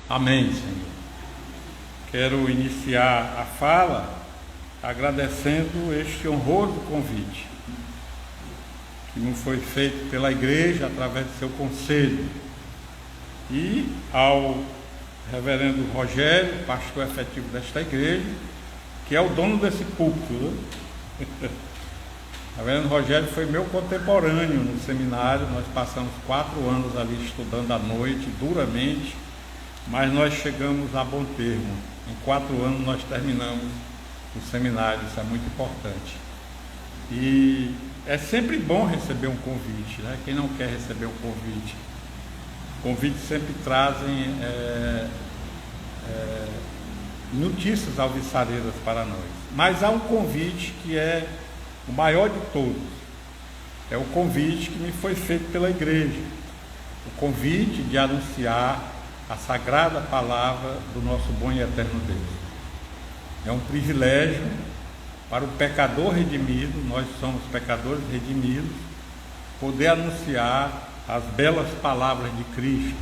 Amém, Senhor. Quero iniciar a fala agradecendo este honroso convite que me foi feito pela igreja através do seu conselho e ao reverendo Rogério, pastor efetivo desta igreja, que é o dono desse púlpito, né? O reverendo Rogério foi meu contemporâneo no seminário. Nós passamos 4 anos ali estudando à noite, duramente, mas nós chegamos a bom termo. Em 4 anos nós terminamos o seminário, isso é muito importante. E é sempre bom receber um convite, né? Quem não quer receber um convite? Convites sempre trazem notícias alvissareiras para nós. Mas há um convite que é o maior de todos. É o convite que me foi feito pela igreja. O convite de anunciar a sagrada palavra do nosso bom e eterno Deus. É um privilégio para o pecador redimido, nós somos pecadores redimidos, poder anunciar as belas palavras de Cristo,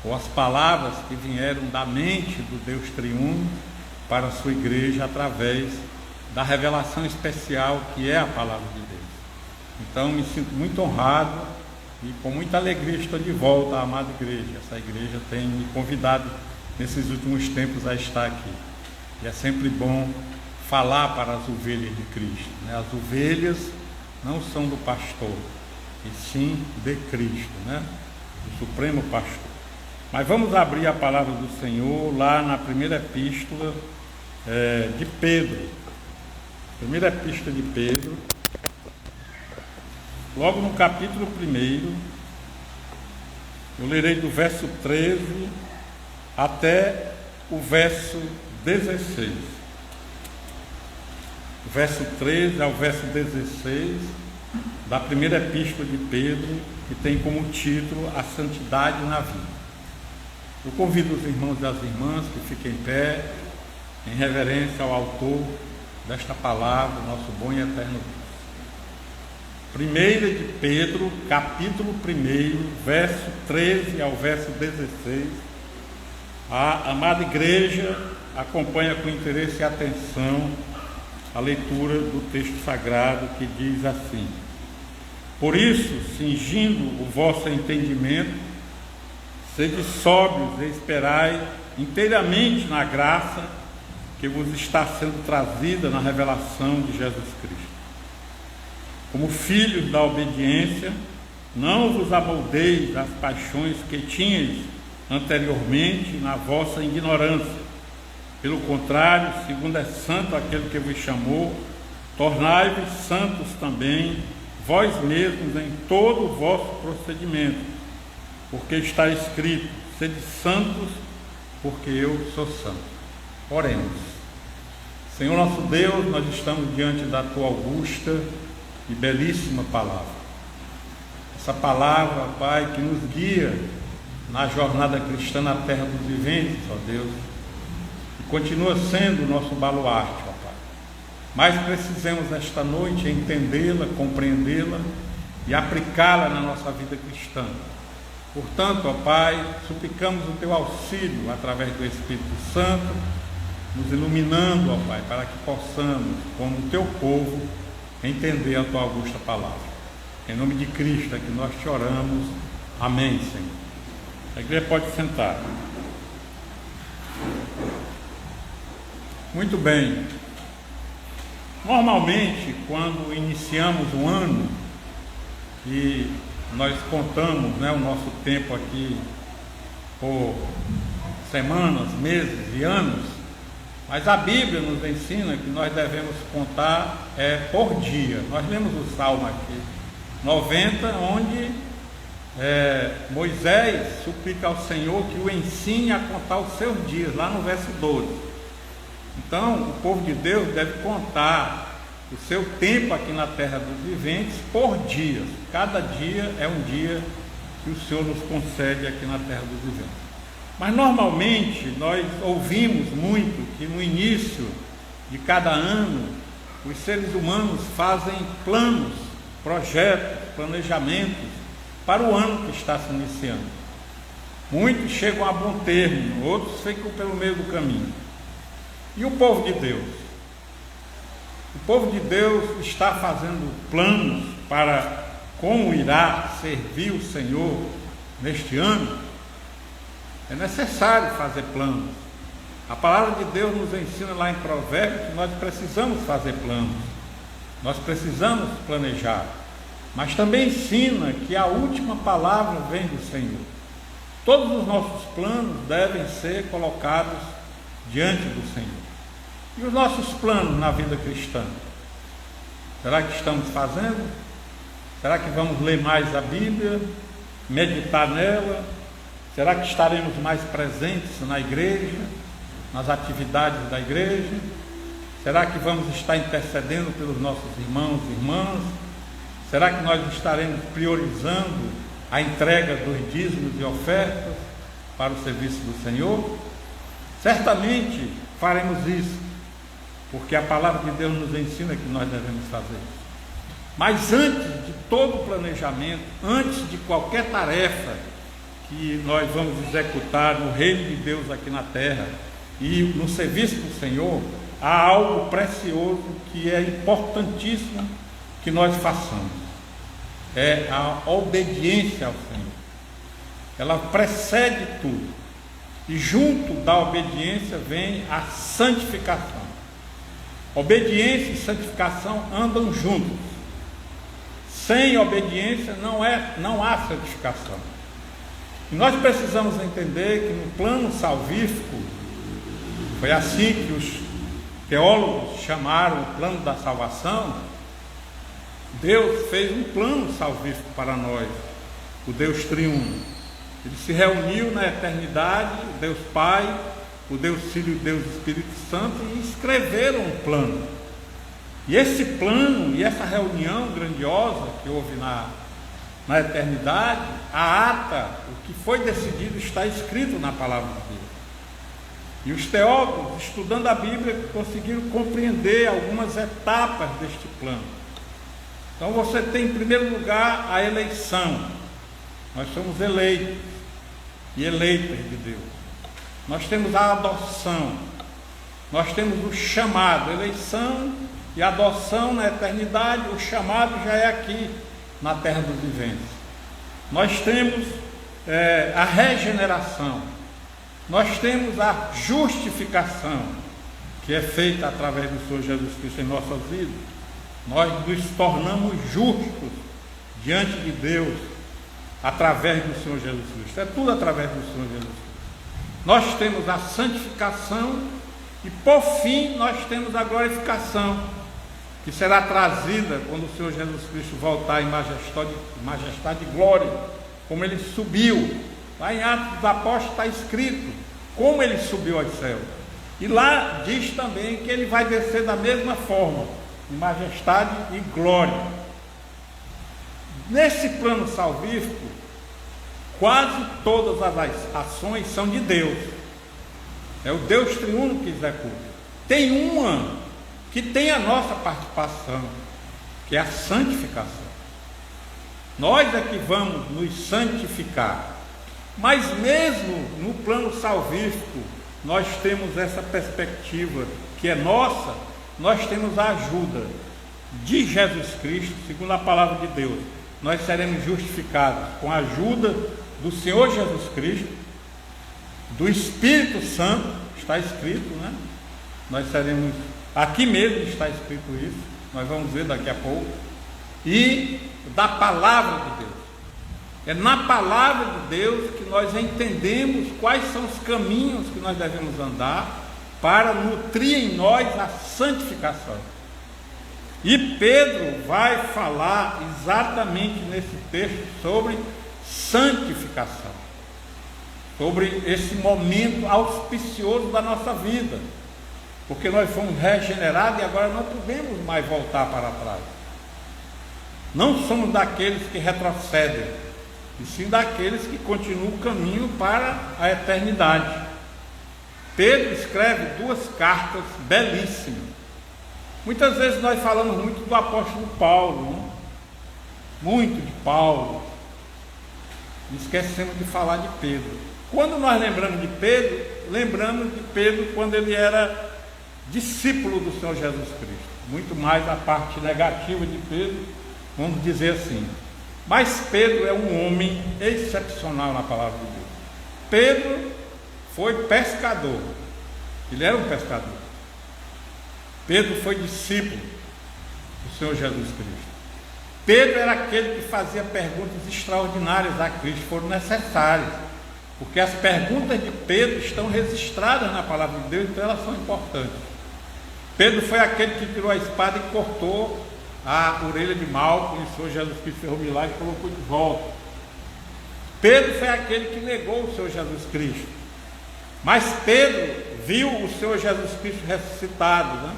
ou as palavras que vieram da mente do Deus triuno para a sua igreja através da revelação especial que é a palavra de Deus. Então me sinto muito honrado e com muita alegria estou de volta à amada igreja. Essa igreja tem me convidado nesses últimos tempos a estar aqui. E é sempre bom falar para as ovelhas de Cristo, né? As ovelhas não são do pastor, e sim de Cristo, né? Do Supremo Pastor. Mas vamos abrir a palavra do Senhor lá na primeira epístola de Pedro. Primeira epístola de Pedro, logo no capítulo 1, eu lerei do verso 13 até o verso 16. Do verso 13 ao verso 16 da primeira epístola de Pedro, que tem como título A Santidade na Vida. Eu convido os irmãos e as irmãs que fiquem em pé, em reverência ao autor desta palavra, nosso bom e eterno Deus. Primeira de Pedro, capítulo 1, verso 13 ao verso 16. A amada igreja acompanha com interesse e atenção a leitura do texto sagrado, que diz assim: Por isso, cingindo o vosso entendimento, sede sóbrios e esperai inteiramente na graça que vos está sendo trazida na revelação de Jesus Cristo. Como filhos da obediência, não vos amoldeis às paixões que tinhais anteriormente na vossa ignorância. Pelo contrário, segundo é santo aquele que vos chamou, tornai-vos santos também, vós mesmos, em todo o vosso procedimento, porque está escrito: sede santos, porque eu sou santo. Oremos. Senhor nosso Deus, nós estamos diante da tua augusta e belíssima palavra. Essa palavra, Pai, que nos guia na jornada cristã na terra dos viventes, ó Deus, e continua sendo o nosso baluarte, ó Pai. Mas precisamos esta noite entendê-la, compreendê-la e aplicá-la na nossa vida cristã. Portanto, ó Pai, suplicamos o teu auxílio através do Espírito Santo, nos iluminando, ó Pai, para que possamos, como teu povo, entender a tua augusta palavra. Em nome de Cristo é que nós te oramos. Amém, Senhor. A igreja pode sentar. Muito bem. Normalmente, quando iniciamos um ano e nós contamos, né, o nosso tempo aqui por semanas, meses e anos, mas a Bíblia nos ensina que nós devemos contar por dia. Nós lemos o Salmo aqui, 90, onde Moisés suplica ao Senhor que o ensine a contar os seus dias, lá no verso 12. Então, o povo de Deus deve contar o seu tempo aqui na terra dos viventes por dias. Cada dia é um dia que o Senhor nos concede aqui na terra dos viventes. Mas normalmente nós ouvimos muito que no início de cada ano os seres humanos fazem planos, projetos, planejamentos para o ano que está se iniciando. Muitos chegam a bom termo, outros ficam pelo meio do caminho. E o povo de Deus? O povo de Deus está fazendo planos para como irá servir o Senhor neste ano. É necessário fazer planos. A palavra de Deus nos ensina lá em Provérbios que nós precisamos fazer planos. Nós precisamos planejar. Mas também ensina que a última palavra vem do Senhor. Todos os nossos planos devem ser colocados diante do Senhor. E os nossos planos na vida cristã? Será que estamos fazendo? Será que vamos ler mais a Bíblia? Meditar nela? Será que estaremos mais presentes na igreja? Nas atividades da igreja? Será que vamos estar intercedendo pelos nossos irmãos e irmãs? Será que nós estaremos priorizando a entrega dos dízimos e ofertas para o serviço do Senhor? Certamente faremos isso, porque a palavra de Deus nos ensina que nós devemos fazer isso. Mas antes de todo planejamento, antes de qualquer tarefa que nós vamos executar no reino de Deus aqui na terra e no serviço do Senhor, há algo precioso que é importantíssimo que nós façamos. É a obediência ao Senhor. Ela precede tudo. E junto da obediência vem a santificação. Obediência e santificação andam juntos. Sem obediência não há santificação. E nós precisamos entender que no plano salvífico, foi assim que os teólogos chamaram o plano da salvação. Deus fez um plano salvífico para nós, o Deus triuno. Ele se reuniu na eternidade, o Deus Pai, o Deus Filho e o Deus Espírito Santo, e escreveram um plano. E esse plano e essa reunião grandiosa que houve na eternidade, a ata, o que foi decidido está escrito na palavra de Deus. E os teólogos, estudando a Bíblia, conseguiram compreender algumas etapas deste plano. Então você tem em primeiro lugar a eleição. Nós somos eleitos e eleitas de Deus. Nós temos a adoção. Nós temos o chamado, eleição e adoção na eternidade. O chamado já é aqui na terra dos viventes. Nós temos a regeneração. Nós temos a justificação, que é feita através do Senhor Jesus Cristo em nossas vidas. Nós nos tornamos justos diante de Deus através do Senhor Jesus Cristo. É tudo através do Senhor Jesus Cristo. Nós temos a santificação e, por fim, nós temos a glorificação, que será trazida quando o Senhor Jesus Cristo voltar em majestade e glória, como ele subiu. Lá em Atos dos Apóstolos está escrito como ele subiu aos céus. E lá diz também que ele vai descer da mesma forma, em majestade e glória. Nesse plano salvífico, quase todas as ações são de Deus. É o Deus triuno que executa. Tem uma que tem a nossa participação, que é a santificação. Nós é que vamos nos santificar. Mas mesmo no plano salvífico, nós temos essa perspectiva que é nossa. Nós temos a ajuda de Jesus Cristo, segundo a palavra de Deus. Nós seremos justificados com a ajuda do Senhor Jesus Cristo, do Espírito Santo, está escrito, né? Nós seremos, aqui mesmo está escrito isso, nós vamos ver daqui a pouco, e da palavra de Deus. É na palavra de Deus que nós entendemos quais são os caminhos que nós devemos andar para nutrir em nós a santificação. E Pedro vai falar exatamente nesse texto sobre santificação, sobre esse momento auspicioso da nossa vida, porque nós fomos regenerados e agora não podemos mais voltar para trás. Não somos daqueles que retrocedem, e sim daqueles que continuam o caminho para a eternidade. Pedro escreve 2 cartas belíssimas. Muitas vezes nós falamos muito do apóstolo Paulo, né? Muito de Paulo, e esquecemos de falar de Pedro. Quando nós lembramos de Pedro quando ele era discípulo do Senhor Jesus Cristo. Muito mais a parte negativa de Pedro, vamos dizer assim. Mas Pedro é um homem excepcional na palavra de Deus. Pedro foi pescador. Ele era um pescador. Pedro foi discípulo do Senhor Jesus Cristo. Pedro era aquele que fazia perguntas extraordinárias a Cristo, foram necessárias, porque as perguntas de Pedro estão registradas na palavra de Deus, então elas são importantes. Pedro foi aquele que tirou a espada e cortou a orelha de Malco, e o Senhor Jesus Cristo fez um milagre e colocou de volta. Pedro foi aquele que negou o Senhor Jesus Cristo. Mas Pedro viu o Senhor Jesus Cristo ressuscitado, né?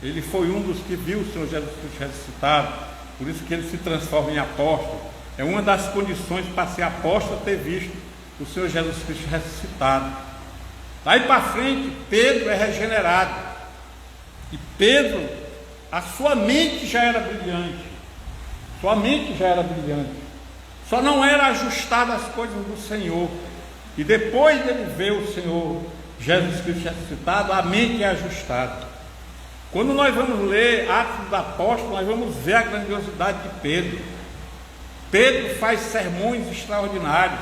Ele foi um dos que viu o Senhor Jesus Cristo ressuscitado, por isso que ele se transforma em apóstolo. É uma das condições para ser apóstolo ter visto o Senhor Jesus Cristo ressuscitado. Daí para frente, Pedro é regenerado. E Pedro, a sua mente já era brilhante. Sua mente já era brilhante. Só não era ajustada às coisas do Senhor. E depois dele ver o Senhor Jesus Cristo ressuscitado, a mente é ajustada. Quando nós vamos ler Atos dos Apóstolos, nós vamos ver a grandiosidade de Pedro. Pedro faz sermões extraordinários.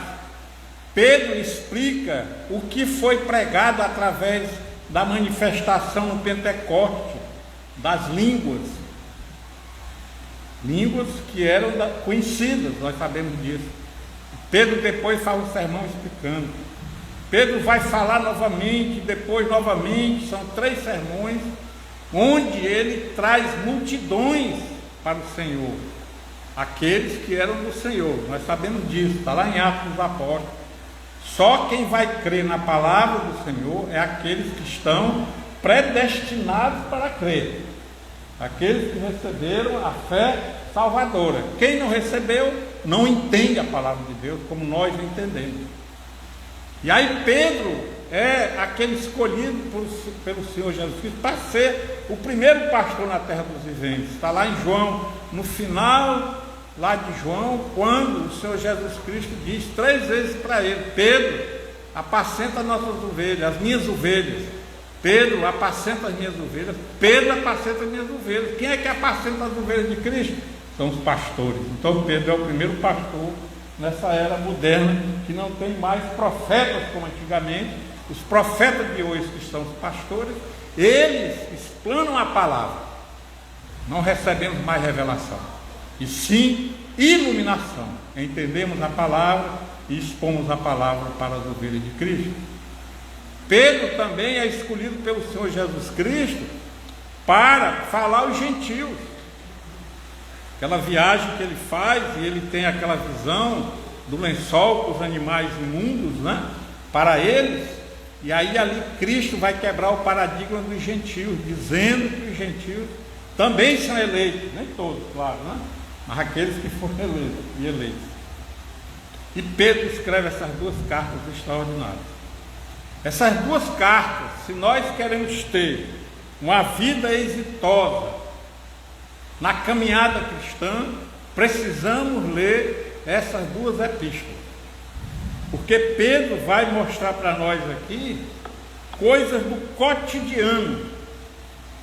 Pedro explica o que foi pregado através da manifestação no Pentecoste, das línguas que eram conhecidas, nós sabemos disso. Pedro depois faz um sermão explicando. Pedro vai falar novamente, depois novamente, são 3 sermões, onde ele traz multidões para o Senhor, aqueles que eram do Senhor, nós sabemos disso, está lá em Atos dos Apóstolos. Só quem vai crer na palavra do Senhor é aqueles que estão predestinados para crer, aqueles que receberam a fé salvadora. Quem não recebeu, não entende a palavra de Deus como nós entendemos. E aí Pedro é aquele escolhido pelo Senhor Jesus Cristo para ser o primeiro pastor na terra dos viventes. Está lá em João, no final lá de João, quando o Senhor Jesus Cristo diz 3 vezes para ele: Pedro, apacenta as nossas ovelhas, as minhas ovelhas. Pedro, apacenta as minhas ovelhas. Pedro, apacenta as minhas ovelhas. Quem é que apacenta as ovelhas de Cristo? São os pastores. Então Pedro é o primeiro pastor nessa era moderna, que não tem mais profetas como antigamente. Os profetas de hoje, que são os pastores, eles explanam a palavra. Não recebemos mais revelação, e sim iluminação. Entendemos a palavra e expomos a palavra para as ovelhas de Cristo. Pedro também é escolhido pelo Senhor Jesus Cristo para falar aos gentios. Aquela viagem que ele faz, e ele tem aquela visão do lençol com os animais imundos, né, para eles. E aí ali Cristo vai quebrar o paradigma dos gentios, dizendo que os gentios também são eleitos, nem todos, claro, né? Mas aqueles que foram eleitos. E Pedro escreve essas 2 cartas extraordinárias. Essas 2 cartas, se nós queremos ter uma vida exitosa na caminhada cristã, precisamos ler essas 2 epístolas. Porque Pedro vai mostrar para nós aqui coisas do cotidiano,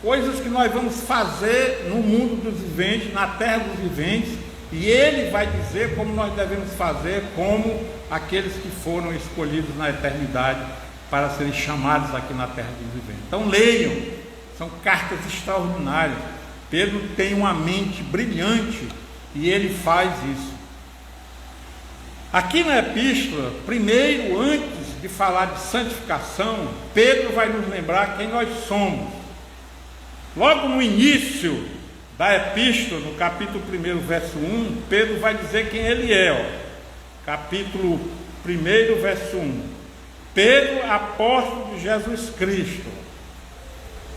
coisas que nós vamos fazer no mundo dos viventes, na terra dos viventes, e ele vai dizer como nós devemos fazer como aqueles que foram escolhidos na eternidade para serem chamados aqui na terra dos viventes. Então leiam, são cartas extraordinárias. Pedro tem uma mente brilhante e ele faz isso. Aqui na epístola, primeiro, antes de falar de santificação, Pedro vai nos lembrar quem nós somos. Logo no início da epístola, no capítulo 1, verso 1, Pedro vai dizer quem ele é. Capítulo 1, verso 1. Pedro, apóstolo de Jesus Cristo.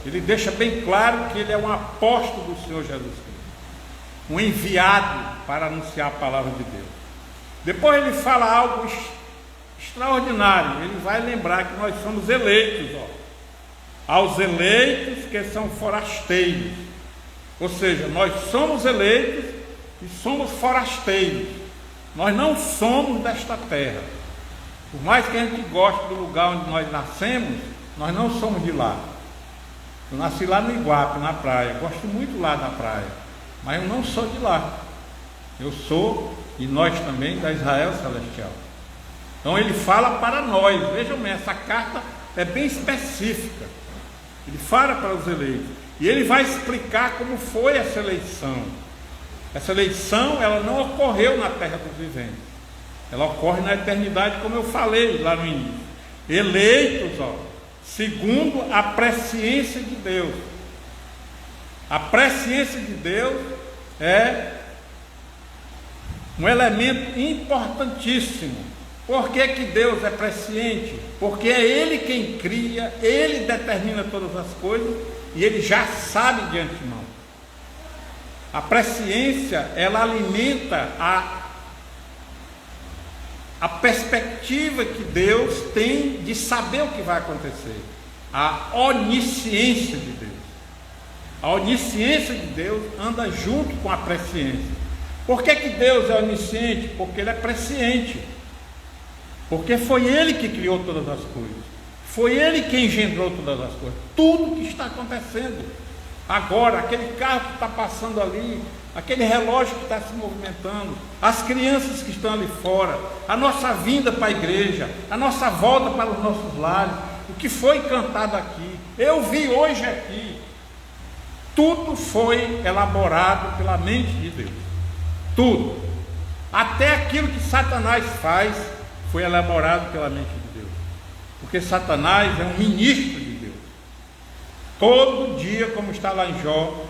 Ele deixa bem claro que ele é um apóstolo do Senhor Jesus Cristo, um enviado para anunciar a palavra de Deus. Depois ele fala algo extraordinário. Ele vai lembrar que nós somos eleitos, aos eleitos que são forasteiros. Ou seja, nós somos eleitos e somos forasteiros. Nós não somos desta terra. Por mais que a gente goste do lugar onde nós nascemos, nós não somos de lá. Eu nasci lá no Iguape, na praia. Gosto muito lá da praia, mas eu não sou de lá. Eu sou, e nós também, da Israel Celestial. Então ele fala para nós. Vejam bem, essa carta é bem específica. Ele fala para os eleitos. E ele vai explicar como foi essa eleição. Essa eleição, ela não ocorreu na terra dos viventes. Ela ocorre na eternidade, como eu falei lá no início. Eleitos, segundo a presciência de Deus. A presciência de Deus é um elemento importantíssimo. Por que que Deus é presciente? Porque é Ele quem cria, Ele determina todas as coisas e Ele já sabe de antemão. A presciência, ela alimenta a perspectiva que Deus tem de saber o que vai acontecer. A onisciência de Deus. A onisciência de Deus anda junto com a presciência. Por que que Deus é onisciente? Porque Ele é presciente. Porque foi Ele que criou todas as coisas. Foi Ele que engendrou todas as coisas. Tudo que está acontecendo agora, aquele carro que está passando ali, aquele relógio que está se movimentando, as crianças que estão ali fora, a nossa vinda para a igreja, a nossa volta para os nossos lares, o que foi cantado aqui, eu vi hoje aqui, tudo foi elaborado pela mente de Deus. Tudo. Até aquilo que Satanás faz foi elaborado pela mente de Deus. Porque Satanás é um ministro de Deus. Todo dia, como está lá em Jó,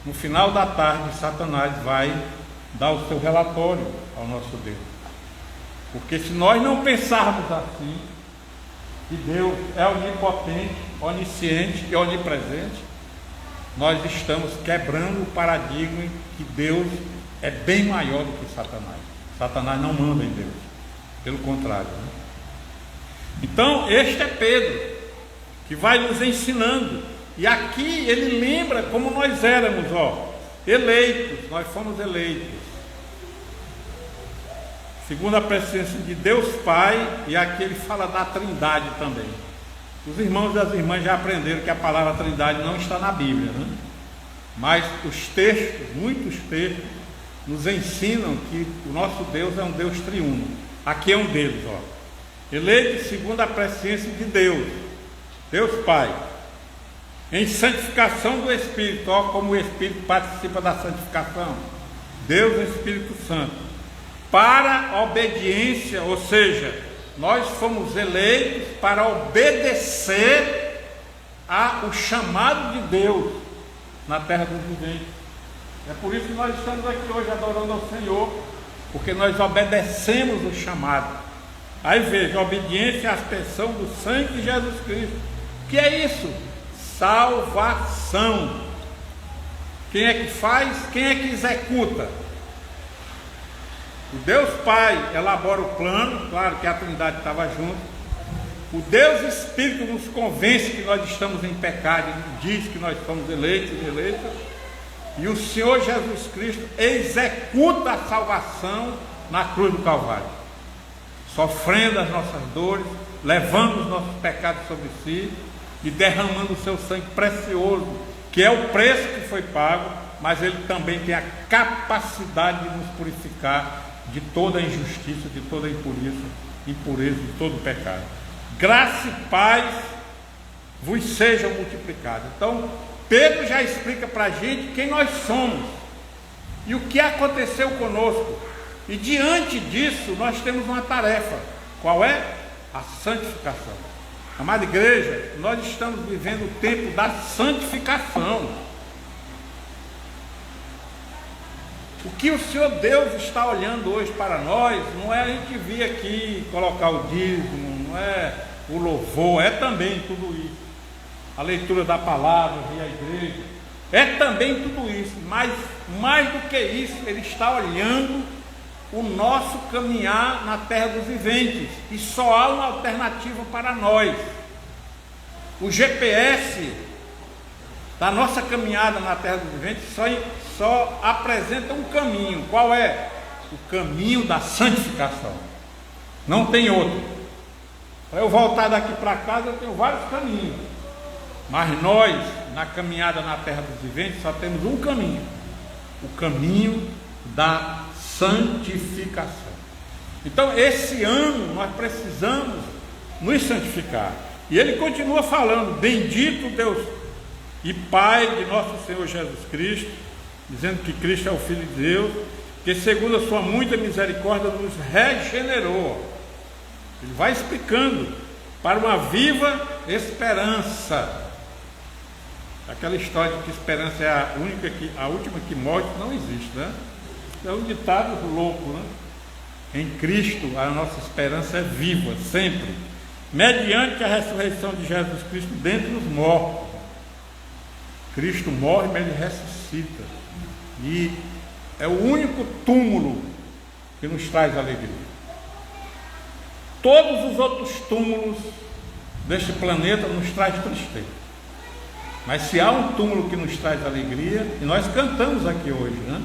no final da tarde, Satanás vai dar o seu relatório ao nosso Deus. Porque se nós não pensarmos assim, que Deus é onipotente, onisciente e onipresente, nós estamos quebrando o paradigma que Deus é bem maior do que Satanás. Satanás não manda em Deus, pelo contrário, né? Então, este é Pedro, que vai nos ensinando. E aqui ele lembra como nós éramos, eleitos, nós fomos eleitos. Segundo a presciência de Deus Pai, e aqui ele fala da Trindade também. Os irmãos e as irmãs já aprenderam que a palavra Trindade não está na Bíblia, né? Mas os textos, muitos textos, nos ensinam que o nosso Deus é um Deus triuno. Aqui é um deles, eleito segundo a presciência de Deus, Deus Pai, em santificação do Espírito, como o Espírito participa da santificação, Deus é Espírito Santo, para a obediência, ou seja, nós fomos eleitos para obedecer ao chamado de Deus na terra dos viventes. É por isso que nós estamos aqui hoje adorando ao Senhor, porque nós obedecemos o chamado. Aí veja, obediência à aspersão do sangue de Jesus Cristo. O que é isso? Salvação. Quem é que faz? Quem é que executa? O Deus Pai elabora o plano, claro que a Trindade estava junto. O Deus Espírito nos convence que nós estamos em pecado, diz que nós somos eleitos e eleitas. E o Senhor Jesus Cristo executa a salvação na cruz do Calvário, sofrendo as nossas dores, levando os nossos pecados sobre si e derramando o seu sangue precioso, que é o preço que foi pago, mas ele também tem a capacidade de nos purificar de toda injustiça, de toda impureza, de todo pecado. Graça e paz vos sejam multiplicadas. Então, Pedro já explica para a gente quem nós somos e o que aconteceu conosco. E diante disso, nós temos uma tarefa. Qual é? A santificação. Amada igreja, nós estamos vivendo o tempo da santificação. O que o Senhor Deus está olhando hoje para nós, não é a gente vir aqui colocar o dízimo, não é o louvor, é também tudo isso. A leitura da palavra, vir à igreja, é também tudo isso, mas mais do que isso, Ele está olhando o nosso caminhar na terra dos viventes, e só há uma alternativa para nós. O GPS da nossa caminhada na terra dos viventes só apresenta um caminho. Qual é? O caminho da santificação. Não tem outro. Para eu voltar daqui para casa, eu tenho vários caminhos. Mas nós, na caminhada na terra dos viventes, só temos um caminho: o caminho da santificação. Então, esse ano, nós precisamos nos santificar. E ele continua falando: bendito Deus e Pai de nosso Senhor Jesus Cristo, dizendo que Cristo é o Filho de Deus, que segundo a sua muita misericórdia nos regenerou. Ele vai explicando para uma viva esperança. Aquela história de que esperança é a última que morre, não existe, né? É um ditado louco, né? Em Cristo a nossa esperança é viva, sempre, mediante a ressurreição de Jesus Cristo dentre os mortos. Cristo morre, mas ele ressuscita. E é o único túmulo que nos traz alegria. Todos os outros túmulos deste planeta nos traz tristeza. Mas se há um túmulo que nos traz alegria, e nós cantamos aqui hoje, né?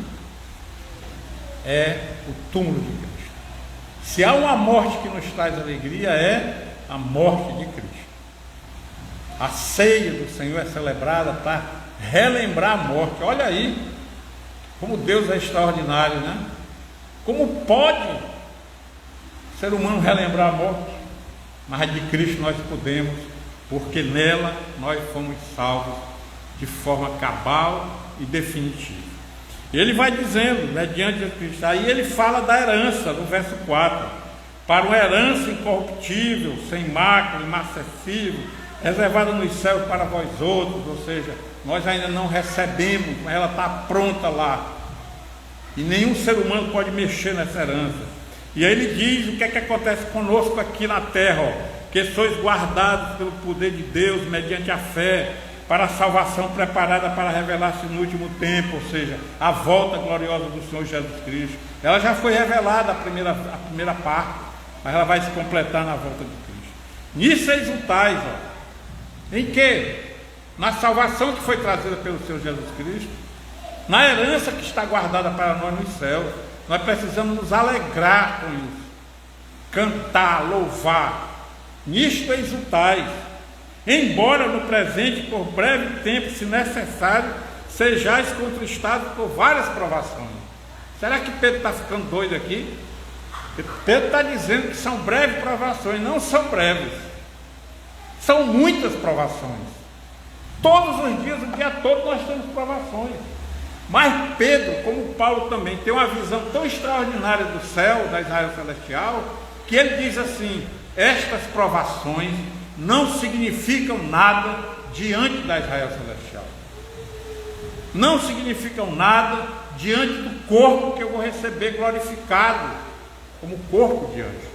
É o túmulo de Cristo. Se há uma morte que nos traz alegria, é a morte de Cristo. A ceia do Senhor é celebrada para relembrar a morte. Olha aí como Deus é extraordinário, né? Como pode o ser humano relembrar a morte? Mas de Cristo nós podemos, porque nela nós fomos salvos de forma cabal e definitiva. E ele vai dizendo, mediante Jesus Cristo, aí ele fala da herança, no verso 4, para uma herança incorruptível, sem mácula, inacessível, reservada nos céus para vós outros, ou seja, nós ainda não recebemos, mas ela está pronta lá, e nenhum ser humano pode mexer nessa herança. E aí ele diz o que é que acontece conosco aqui na terra, ó, que sois guardados pelo poder de Deus, mediante a fé, para a salvação preparada para revelar-se no último tempo, ou seja, a volta gloriosa do Senhor Jesus Cristo. Ela já foi revelada a primeira parte, mas ela vai se completar na volta de Cristo. Nisso exultais, ó. Em que? Na salvação que foi trazida pelo Senhor Jesus Cristo, na herança que está guardada para nós nos céus. Nós precisamos nos alegrar com isso, cantar, louvar. Nisto exultais, embora no presente, por breve tempo, se necessário, sejais contristados por várias provações. Será que Pedro está ficando doido aqui? Pedro está dizendo que são breves provações. Não são breves, são muitas provações. Todos os dias, o dia todo, nós temos provações. Mas Pedro, como Paulo também, tem uma visão tão extraordinária do céu, da Israel celestial, que ele diz assim: estas provações não significam nada diante da Israel celestial, não significam nada diante do corpo que eu vou receber glorificado como corpo de anjo.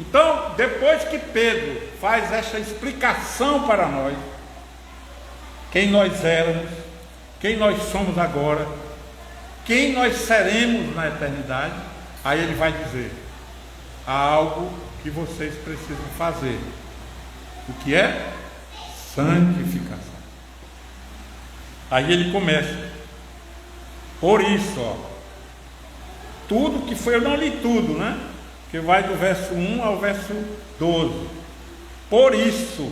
Então, depois que Pedro faz esta explicação para nós, quem nós éramos, quem nós somos agora, quem nós seremos na eternidade, aí ele vai dizer: há algo que vocês precisam fazer. O que é? Santificação. Aí ele começa: por isso, ó, tudo que foi, eu não li tudo, né? Que vai do verso 1 ao verso 12. Por isso,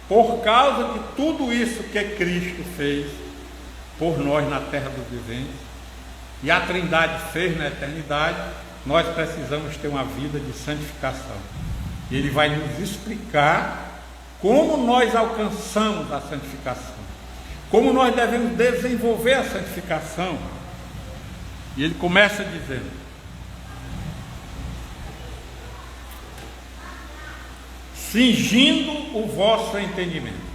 por causa de tudo isso que Cristo fez por nós na terra dos viventes, e a Trindade fez na eternidade, nós precisamos ter uma vida de santificação. E ele vai nos explicar como nós alcançamos a santificação, como nós devemos desenvolver a santificação. E ele começa dizendo: cingindo o vosso entendimento.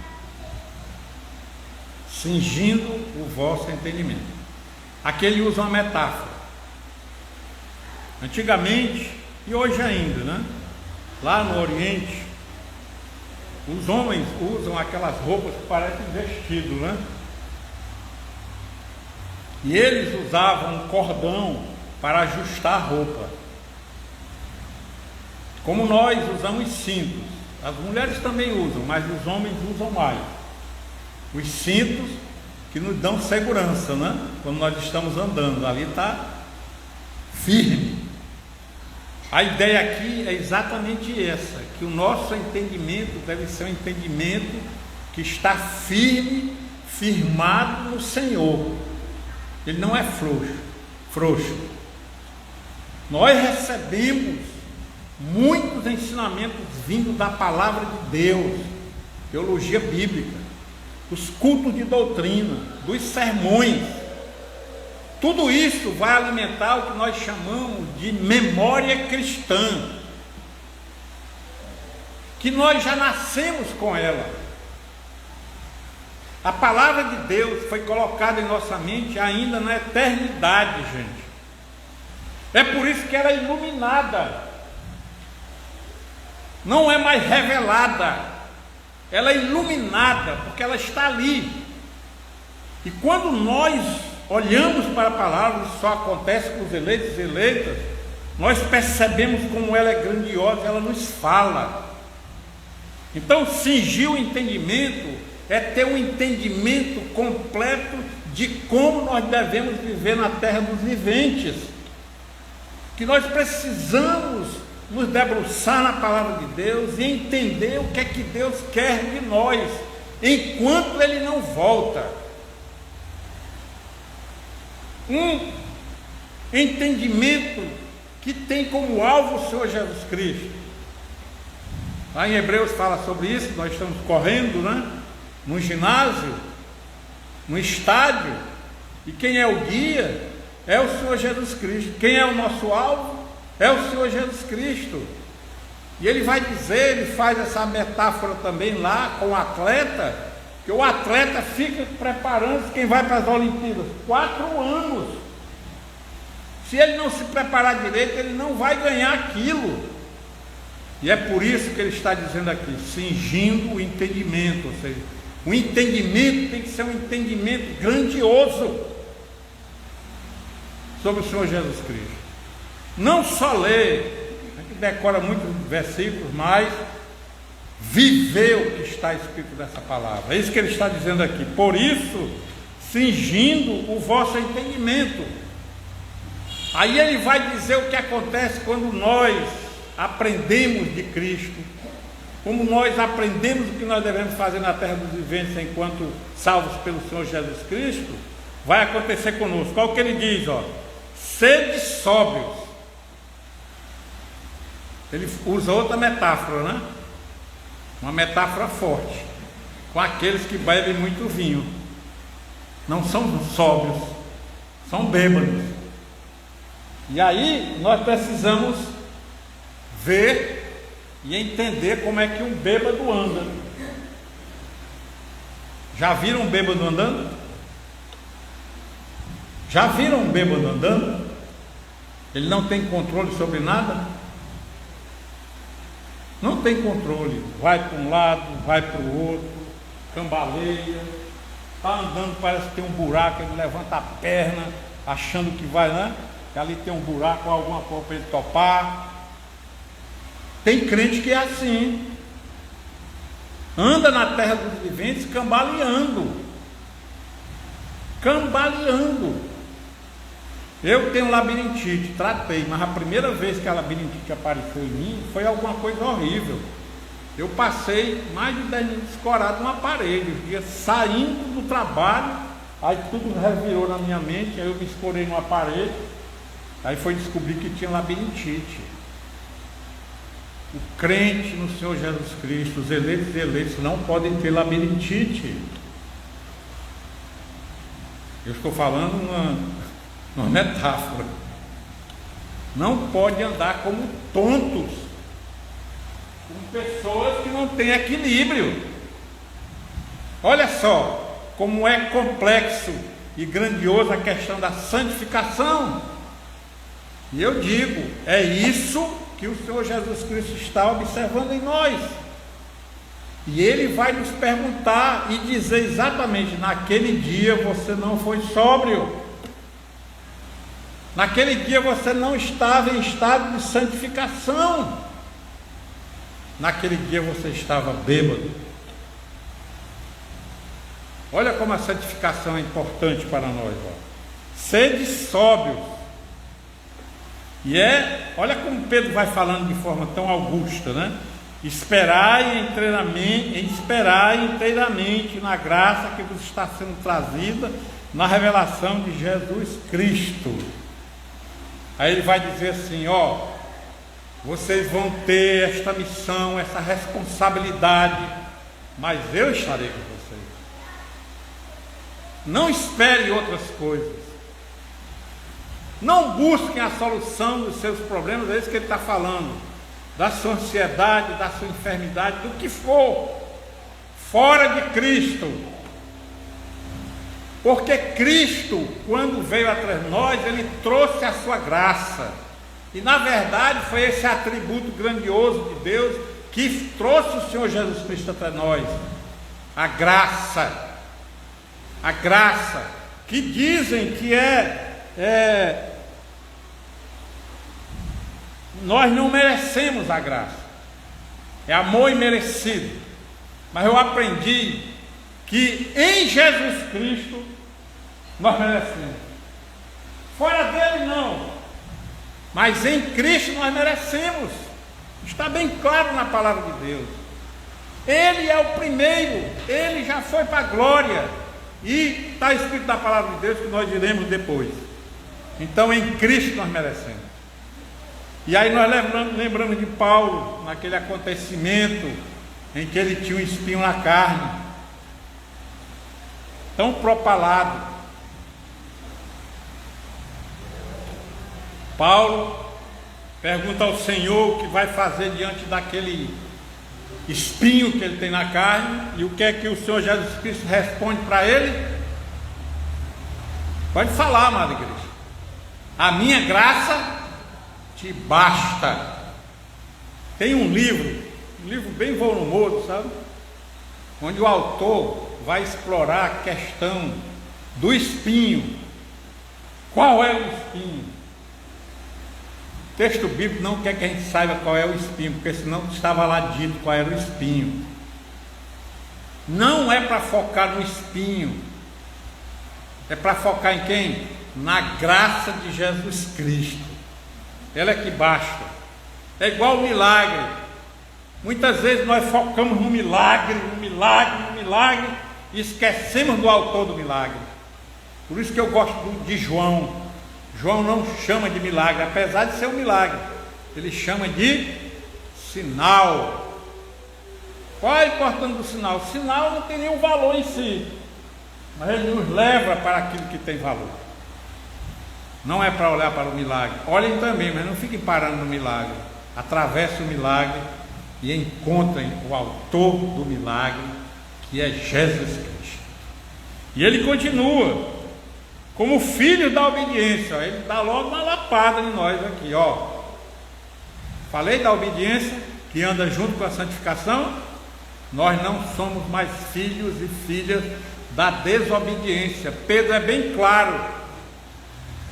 Cingindo o vosso entendimento. Aqui ele usa uma metáfora. Antigamente, e hoje ainda, né? Lá no Oriente, os homens usam aquelas roupas que parecem vestido, né? E eles usavam um cordão para ajustar a roupa, como nós usamos cintos. As mulheres também usam, mas os homens usam mais os cintos, que nos dão segurança, né? Quando nós estamos andando, ali está firme. A ideia aqui é exatamente essa, que o nosso entendimento deve ser um entendimento que está firme, firmado no Senhor. Ele não é frouxo. Nós recebemos muitos ensinamentos vindos da palavra de Deus, teologia bíblica, os cultos de doutrina, dos sermões. Tudo isso vai alimentar o que nós chamamos de memória cristã, que nós já nascemos com ela. A palavra de Deus foi colocada em nossa mente ainda na eternidade, gente. É por isso que ela é iluminada, não é mais revelada, ela é iluminada, porque ela está ali. E quando nós olhamos para a palavra, isso só acontece com os eleitos e eleitas, nós percebemos como ela é grandiosa, ela nos fala. Então, cingir o entendimento é ter um entendimento completo de como nós devemos viver na terra dos viventes, que nós precisamos nos debruçar na palavra de Deus e entender o que é que Deus quer de nós, enquanto Ele não volta. Um entendimento que tem como alvo o Senhor Jesus Cristo. Lá em Hebreus fala sobre isso, nós estamos correndo, no ginásio, no estádio, e quem é o guia é o Senhor Jesus Cristo. Quem é o nosso alvo é o Senhor Jesus Cristo. E ele vai dizer, ele faz essa metáfora também lá com o atleta, que o atleta fica preparando quem vai para as Olimpíadas 4 anos. Se ele não se preparar direito, ele não vai ganhar aquilo. E é por isso que ele está dizendo aqui, cingindo o entendimento, ou seja, o entendimento tem que ser um entendimento grandioso sobre o Senhor Jesus Cristo. Não só ler, a gente decora muitos versículos, mas viver o que está escrito nessa palavra. É isso que ele está dizendo aqui. Por isso, cingindo o vosso entendimento. Aí ele vai dizer o que acontece quando nós aprendemos de Cristo, como nós aprendemos o que nós devemos fazer na terra dos viventes enquanto salvos pelo Senhor Jesus Cristo, vai acontecer conosco. Olha o que ele diz, sede sóbrios. Ele usa outra metáfora, uma metáfora forte, com aqueles que bebem muito vinho. Não são sóbrios, são bêbados. E aí nós precisamos ver e entender como é que um bêbado anda. Já viram um bêbado andando? Já viram um bêbado andando? Ele não tem controle sobre nada? Não tem controle, vai para um lado, vai para o outro, cambaleia, está andando, parece que tem um buraco, ele levanta a perna, achando que vai, que ali tem um buraco, alguma coisa para ele topar. Tem crente que é assim, anda na terra dos viventes cambaleando. Eu tenho labirintite, tratei, mas a primeira vez que a labirintite apareceu em mim foi alguma coisa horrível. Eu passei mais de 10 minutos escorado no aparelho, saindo do trabalho, aí tudo revirou na minha mente, aí eu me escorei no aparelho, aí foi descobrir que tinha labirintite. O crente no Senhor Jesus Cristo, os eleitos e eleitos não podem ter labirintite. Eu estou falando uma metáfora. Não pode andar como tontos, como pessoas que não têm equilíbrio. Olha só como é complexo e grandioso a questão da santificação. E eu digo, é isso que o Senhor Jesus Cristo está observando em nós. E Ele vai nos perguntar e dizer exatamente, naquele dia você não foi sóbrio. Naquele dia você não estava em estado de santificação. Naquele dia você estava bêbado. Olha como a santificação é importante para nós. Sede sóbrios. Olha como Pedro vai falando de forma tão augusta, né? Esperai inteiramente na graça que vos está sendo trazida na revelação de Jesus Cristo. Aí ele vai dizer assim, vocês vão ter esta missão, essa responsabilidade, mas eu estarei com vocês. Não espere outras coisas. Não busquem a solução dos seus problemas, é isso que ele está falando, da sua ansiedade, da sua enfermidade, do que for, fora de Cristo. Porque Cristo, quando veio atrás de nós, Ele trouxe a sua graça. E na verdade foi esse atributo grandioso de Deus que trouxe o Senhor Jesus Cristo até nós. A graça, que dizem que nós não merecemos a graça, é amor imerecido, mas eu aprendi que em Jesus Cristo nós merecemos, fora dele não, mas em Cristo nós merecemos, está bem claro na palavra de Deus. Ele é o primeiro, ele já foi para a glória, e está escrito na palavra de Deus que nós diremos depois. Então em Cristo nós merecemos. E aí nós lembramos de Paulo, naquele acontecimento em que ele tinha um espinho na carne, tão propalado. Paulo pergunta ao Senhor o que vai fazer diante daquele espinho que ele tem na carne, e o que é que o Senhor Jesus Cristo responde para ele? Pode falar, amada igreja. A minha graça te basta. Tem um livro bem volumoso, sabe? Onde o autor vai explorar a questão do espinho. Qual é o espinho? O texto bíblico não quer que a gente saiba qual é o espinho, porque senão estava lá dito qual era o espinho. Não é para focar no espinho, é para focar em quem? Na graça de Jesus Cristo. Ela é que basta. É igual o milagre. Muitas vezes nós focamos no milagre, e esquecemos do autor do milagre. Por isso que eu gosto de João. João não chama de milagre, apesar de ser um milagre, ele chama de sinal. Qual é a importância do sinal? O sinal não tem nenhum valor em si, mas ele nos leva para aquilo que tem valor. Não é para olhar para o milagre, olhem também, mas não fiquem parando no milagre. Atravessem o milagre e encontrem o autor do milagre, que é Jesus Cristo. E ele continua como filho da obediência. Ele dá logo uma lapada em nós aqui, Falei da obediência que anda junto com a santificação. Nós não somos mais filhos e filhas da desobediência. Pedro é bem claro,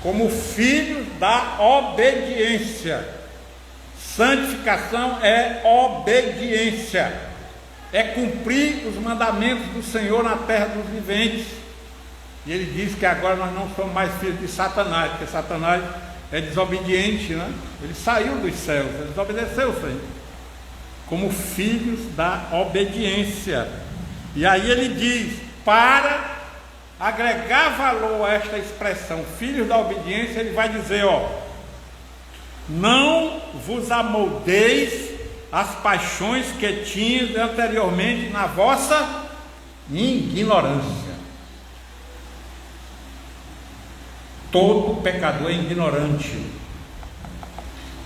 como filhos da obediência. Santificação é obediência, é cumprir os mandamentos do Senhor na terra dos viventes. E ele diz que agora nós não somos mais filhos de Satanás, porque Satanás é desobediente, né? Ele saiu dos céus, ele desobedeceu o Senhor. Como filhos da obediência. E aí ele diz, para agregar valor a esta expressão, filhos da obediência, ele vai dizer, não vos amoldeis às paixões que tinhas anteriormente na vossa ignorância. Todo pecador é ignorante.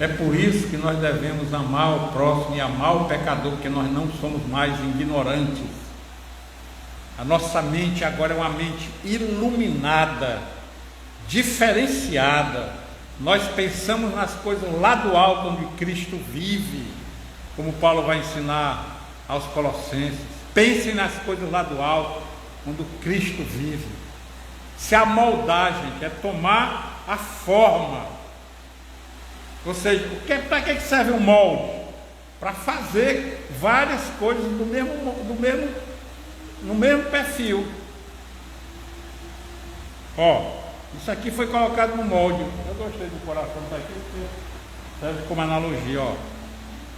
É por isso que nós devemos amar o próximo e amar o pecador, porque nós não somos mais ignorantes. A nossa mente agora é uma mente iluminada, diferenciada. Nós pensamos nas coisas lá do alto, onde Cristo vive, como Paulo vai ensinar aos Colossenses. Pensem nas coisas lá do alto, onde Cristo vive. Se amoldar, gente, é tomar a forma. Ou seja, para que serve o molde? Para fazer várias coisas no mesmo perfil. Isso aqui foi colocado no molde. Eu gostei do coração disso aqui, porque serve como analogia, ó.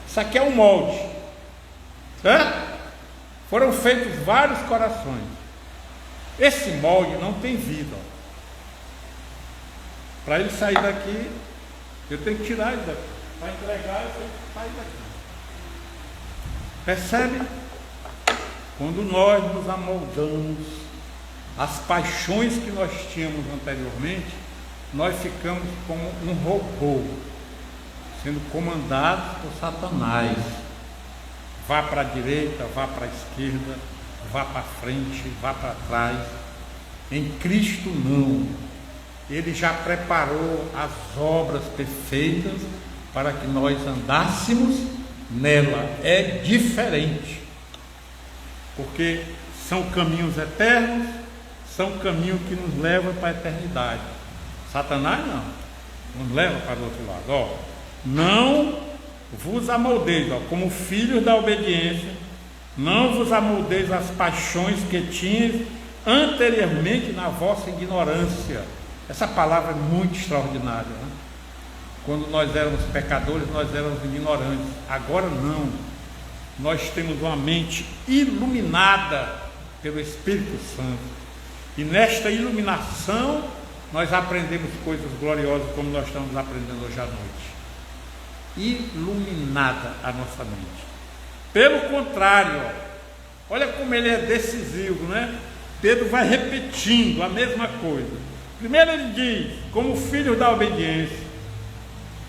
Isso aqui é um molde, certo? Foram feitos vários corações. Esse molde não tem vida. Para ele sair daqui, eu tenho que tirar ele daqui. Para entregar, eu tenho que sair daqui. Percebe? Quando nós nos amoldamos às paixões que nós tínhamos anteriormente, nós ficamos como um robô, sendo comandados por Satanás. Vá para a direita, vá para a esquerda, vá para frente, vá para trás. Em Cristo não. Ele já preparou as obras perfeitas para que nós andássemos nela. É diferente, porque são caminhos eternos, são caminhos que nos levam para a eternidade. Satanás não, nos leva para o outro lado. Ó, não vos amoldeis, ó, como filhos da obediência, não vos amoldeis às paixões que tinhas anteriormente na vossa ignorância. Essa palavra é muito extraordinária, né? Quando nós éramos pecadores, nós éramos ignorantes. Agora não. Nós temos uma mente iluminada pelo Espírito Santo. E nesta iluminação, nós aprendemos coisas gloriosas, como nós estamos aprendendo hoje à noite. Iluminada a nossa mente. Pelo contrário, ó, olha como ele é decisivo, né? Pedro vai repetindo a mesma coisa. Primeiro ele diz, como filhos da obediência.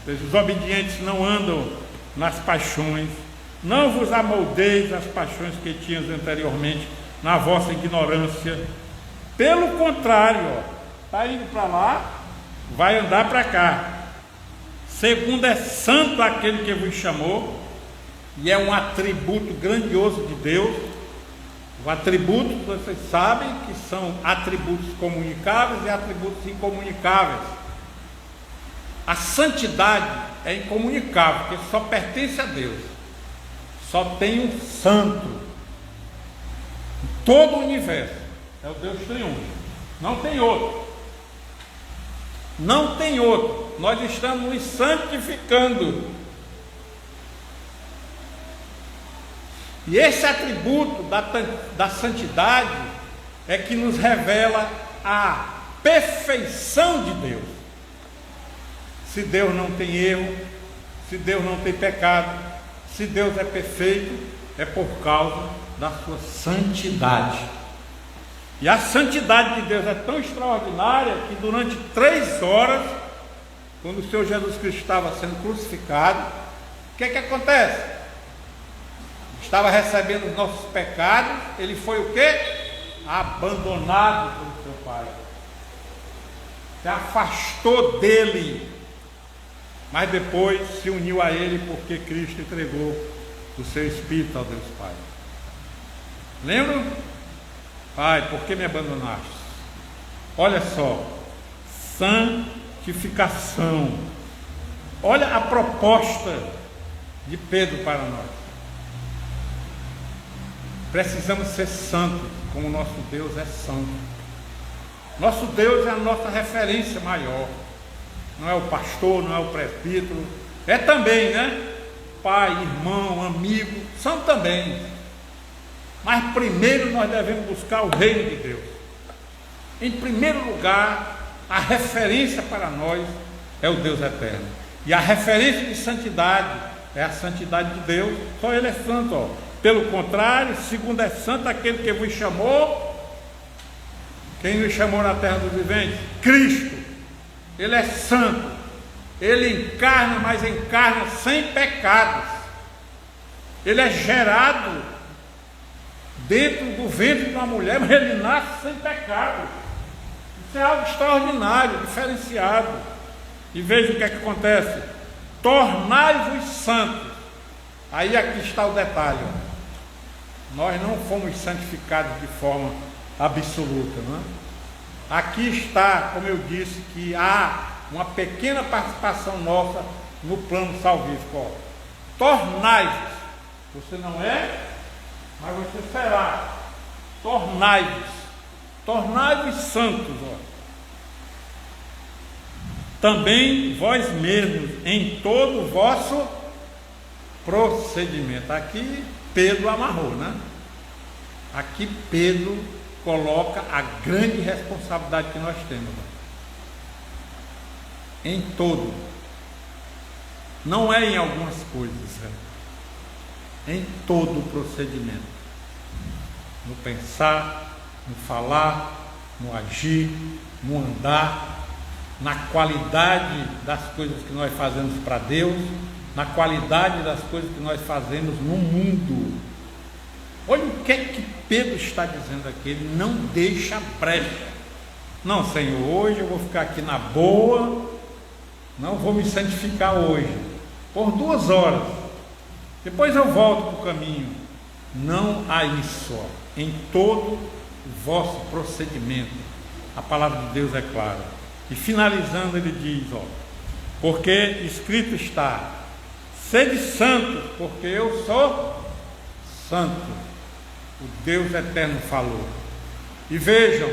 Os obedientes não andam nas paixões. Não vos amoldeis às paixões que tinhas anteriormente na vossa ignorância. Pelo contrário, está indo para lá, vai andar para cá. Segundo é santo aquele que vos chamou, e é um atributo grandioso de Deus. O atributo, vocês sabem que são atributos comunicáveis e atributos incomunicáveis. A santidade é incomunicável, porque só pertence a Deus. Só tem um santo em todo o universo. É o Deus triunfo. Não tem outro. Não tem outro. Nós estamos nos santificando. E esse atributo da santidade é que nos revela a perfeição de Deus. Se Deus não tem erro, se Deus não tem pecado, se Deus é perfeito, é por causa da sua santidade. E a santidade de Deus é tão extraordinária que durante 3 horas, quando o Senhor Jesus Cristo estava sendo crucificado, o que acontece? Estava recebendo os nossos pecados, ele foi o quê? Abandonado pelo seu Pai. Se afastou dele, mas depois se uniu a ele porque Cristo entregou o seu Espírito ao Deus Pai. Lembram? Pai, por que me abandonaste? Olha só, santificação. Olha a proposta de Pedro para nós. Precisamos ser santos, como nosso Deus é santo. Nosso Deus é a nossa referência maior. Não é o pastor, não é o presbítero. É também, né? Pai, irmão, amigo, são também. Mas primeiro nós devemos buscar o reino de Deus. Em primeiro lugar, a referência para nós é o Deus eterno. E a referência de santidade é a santidade de Deus. Só Ele é santo, ó. Pelo contrário, segundo é santo aquele que vos chamou. Quem nos chamou na terra dos viventes? Cristo. Ele é santo. Ele encarna, mas encarna sem pecados. Ele é gerado dentro do ventre de uma mulher, mas ele nasce sem pecado. Isso é algo extraordinário, diferenciado. E veja o que é que acontece. Tornai-vos santos. Aí aqui está o detalhe. Nós não fomos santificados de forma absoluta, não é? Aqui está, como eu disse, que há uma pequena participação nossa no plano salvífico. Tornai-vos. Você não é, mas você será. Tornai-vos. Tornai-vos santos. também vós mesmos em todo o vosso procedimento. Aqui Pedro amarrou, né? Aqui Pedro coloca a grande responsabilidade que nós temos, né? Em todo, não é em algumas coisas, né? Em todo o procedimento, no pensar, no falar, no agir, no andar, na qualidade das coisas que nós fazemos para Deus, na qualidade das coisas que nós fazemos no mundo. Olha o que é que Pedro está dizendo aqui, ele não deixa brecha. Não, Senhor, hoje eu vou ficar aqui na boa, não vou me santificar hoje, por 2 horas, depois eu volto para o caminho. Não há isso, ó. Em todo o vosso procedimento, a palavra de Deus é clara. E finalizando ele diz, ó, porque escrito está, sede santos, porque eu sou santo. O Deus eterno falou. E vejam,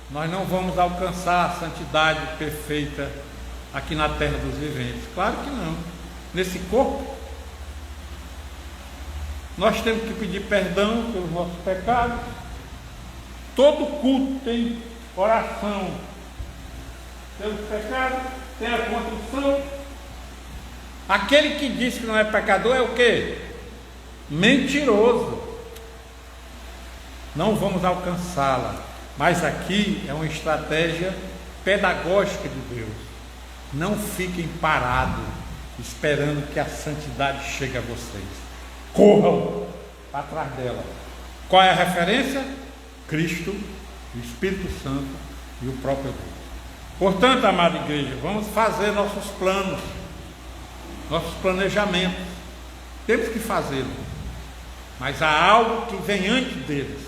nós não vamos alcançar a santidade perfeita aqui na terra dos viventes. Claro que não. Nesse corpo, nós temos que pedir perdão pelos nossos pecados. Todo culto tem oração pelos pecados, tem a contrição. Aquele que diz que não é pecador é o quê? Mentiroso. Não vamos alcançá-la, mas aqui é uma estratégia pedagógica de Deus. Não fiquem parados esperando que a santidade chegue a vocês. Corram atrás dela. Qual é a referência? Cristo, o Espírito Santo e o próprio Deus. Portanto, amada igreja, vamos fazer nossos planos, nossos planejamentos. Temos que fazê-lo, mas há algo que vem antes deles,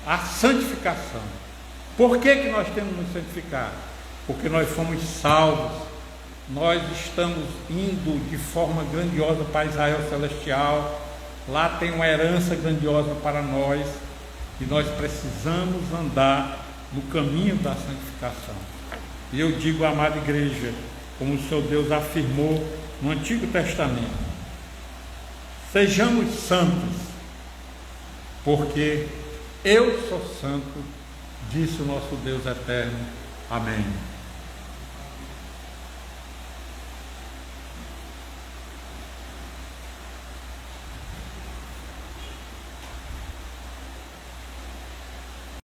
a santificação. Por que nós temos que nos santificar? Porque nós fomos salvos, nós estamos indo de forma grandiosa para Israel celestial, lá tem uma herança grandiosa para nós, e nós precisamos andar no caminho da santificação. E eu digo, amada igreja, como o seu Deus afirmou no Antigo Testamento, sejamos santos, porque eu sou santo, disse o nosso Deus eterno. Amém.